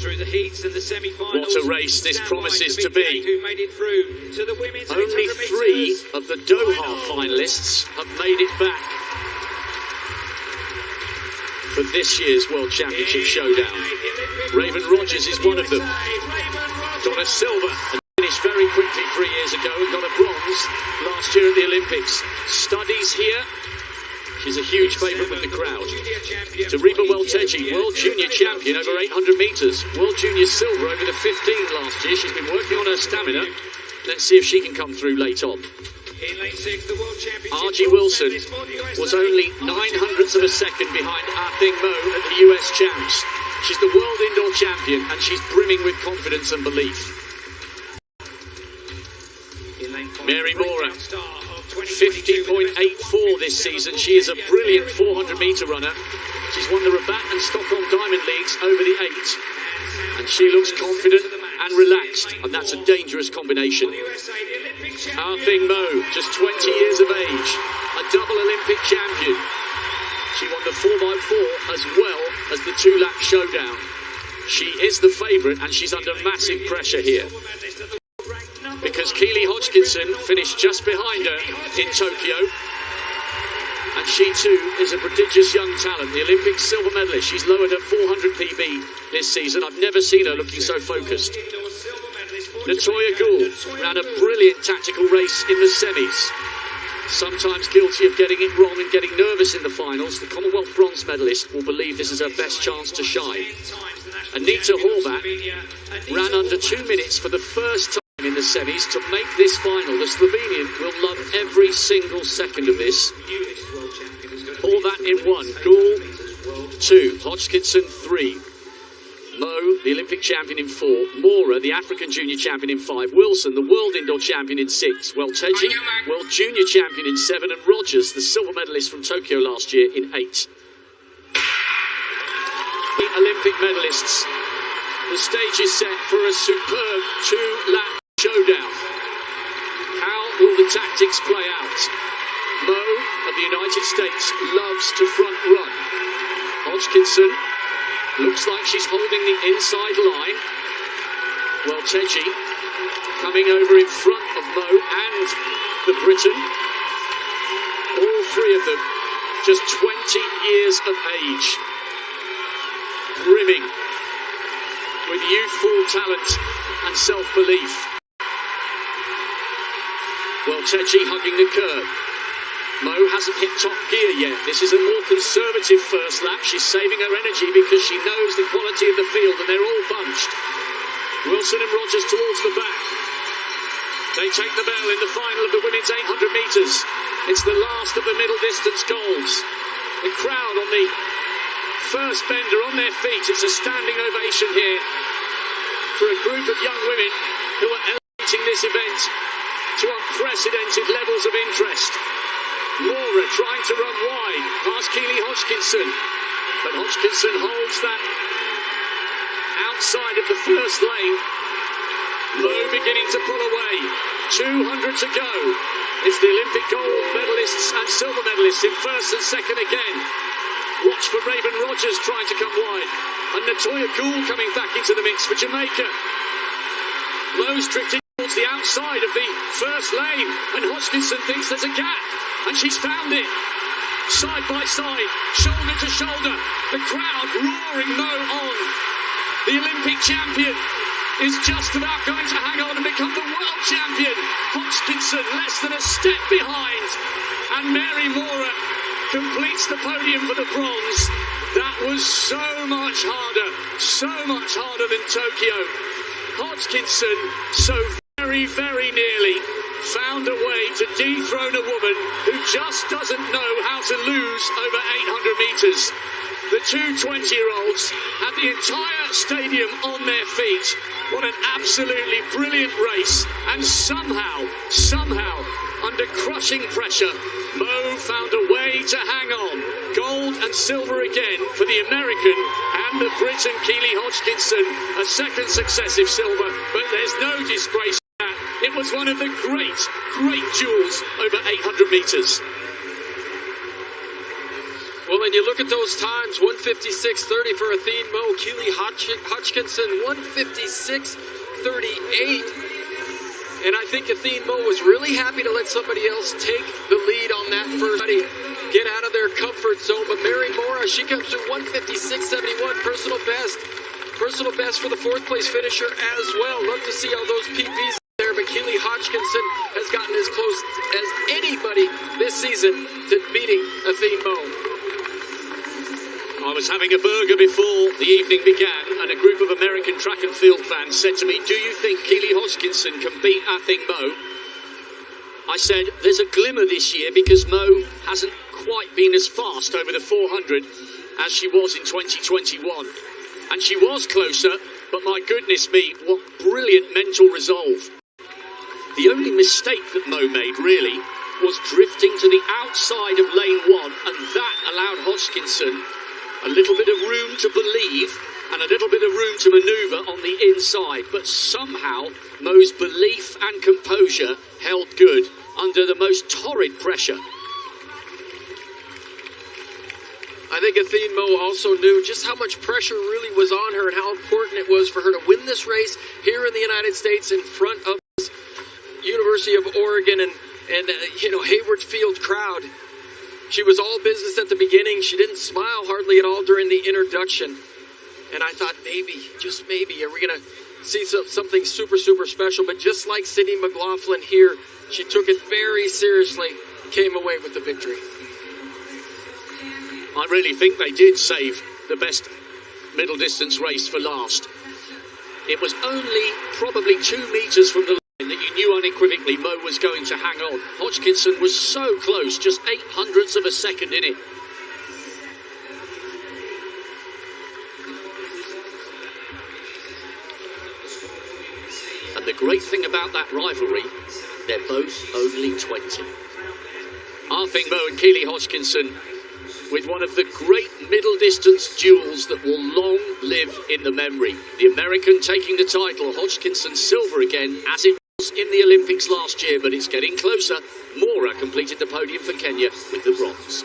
through the heats and the semi-finals. What a race this promises to be. Who made it through to the women's Only 3 of the Doha finalists have made it back for this year's World Championship showdown. Raven Rogers is one of them. Got a silver and finished very quickly 3 years ago and got a bronze last year at the Olympics. Studies here. She's a huge favourite with the crowd. Dirbe Welteji, World Junior Champion over 800 metres. World Junior Silver over the 15 last year. She's been working on her stamina. Let's see if she can come through late on. Argie Wilson was only 900ths of a second behind Athing MU at the US Champs. She's the World Indoor Champion and she's brimming with confidence and belief. Mary Mora, 50.84 this season. She is a brilliant 400-metre runner. She's won the Rabat and Stockholm Diamond Leagues over the 8. And she looks confident and relaxed, and that's a dangerous combination. Athing MU, just 20 years of age, a double Olympic champion. She won the 4x4 as well as the 2-lap showdown. She is the favourite and she's under massive pressure here, because Keely Hodgkinson finished just behind her in Tokyo, and she too is a prodigious young talent, the Olympic silver medalist. She's lowered her 400 PB this season. I've never seen her looking so focused. Natoya Gould ran a brilliant tactical race in the semis, sometimes guilty of getting it wrong and getting nervous in the finals. The Commonwealth bronze medalist will believe this is her best chance to shine. Anita Horvath ran under 2 minutes for the first time in the semis to make this final. The Slovenian will love every single second of this. Horvath in 1, Gould 2, Hodgkinson 3, Mo, the Olympic champion in 4, Mora, the African junior champion in 5, Wilson, the world indoor champion in 6, Welteji, world junior champion in 7, and Rogers, the silver medalist from Tokyo last year, in 8. The Olympic medalists. The stage is set for a superb 2-lap showdown. How will the tactics play out? Mo of the United States loves to front run. Hodgkinson looks like she's holding the inside line. Welteji coming over in front of Mo and the Briton. All 3 of them just 20 years of age, brimming with youthful talent and self-belief. Welteji hugging the curb. Mo hasn't hit top gear yet. This is a more conservative first lap. She's saving her energy because she knows the quality of the field and they're all bunched. Wilson and Rogers towards the back. They take the bell in the final of the women's 800 metres. It's the last of the middle distance goals. The crowd on the first bender on their feet. It's a standing ovation here for a group of young women who are elevating this event to unprecedented levels of interest. Mora trying to run wide past Keely Hodgkinson, but Hodgkinson holds that outside of the first lane. Low beginning to pull away. 200 to go. It's the Olympic gold medalists and silver medalists in first and second again. Watch for Raven Rogers trying to come wide, and Natoya Gould coming back into the mix for Jamaica. Low's drifting towards the outside of the first lane, and Hodgkinson thinks there's a gap, and she's found it. Side by side, shoulder to shoulder, the crowd roaring Mo on. The Olympic champion is just about going to hang on and become the world champion. Hodgkinson less than a step behind, and Mary Mora completes the podium for the bronze. That was so much harder than Tokyo. Hodgkinson so very, very nearly found a way to dethrone a woman who just doesn't know how to lose over 800 metres. The two 20-year-olds had the entire stadium on their feet. What an absolutely brilliant race. And somehow, under crushing pressure, Mo found a way to hang on. Gold and silver again for the American and the Briton Keely Hodgkinson. A second successive silver, but there's no disgrace in that. It was one of the great duels over 800 metres. Well, Well, and you look at those times, 156.30 for Athing MU, Keely Hodgkinson, 156.38. And I think Athing MU was really happy to let somebody else take the lead on that first, get out of their comfort zone. But Mary Mora, she comes through 156.71, personal best. Personal best for the fourth place finisher as well. Love to see all those PBs there, but Keely Hodgkinson has gotten as close as anybody this season to beating Athing MU. I was having a burger before the evening began, and a group of American track and field fans said to me, do you think Keely Hodgkinson can beat Athing MU? I said, there's a glimmer this year because Mo hasn't quite been as fast over the 400 as she was in 2021. And she was closer, but my goodness me, what brilliant mental resolve. The only mistake that Mo made, really, was drifting to the outside of lane 1, and that allowed Hodgkinson a little bit of room to believe and a little bit of room to manoeuvre on the inside. But somehow, Mo's belief and composure held good under the most torrid pressure. I think Athing MU also knew just how much pressure really was on her and how important it was for her to win this race here in the United States in front of this University of Oregon and Hayward Field crowd. She was all business at the beginning. She didn't smile hardly at all during the introduction. And I thought maybe, just maybe, are we going to see something super, super special? But just like Sydney McLaughlin here, she took it very seriously, came away with the victory. I really think they did save the best middle distance race for last. It was only probably 2 metres from the line that you knew unequivocally Mo was going to hang on. Hodgkinson was so close, just 0.08 of a second in it. And the great thing about that rivalry, they're both only 20. Athing MU and Keely Hodgkinson, with one of the great middle-distance duels that will long live in the memory. The American taking the title, Hodgkinson silver again, as it was in the Olympics last year, but it's getting closer. Mora completed the podium for Kenya with the bronze.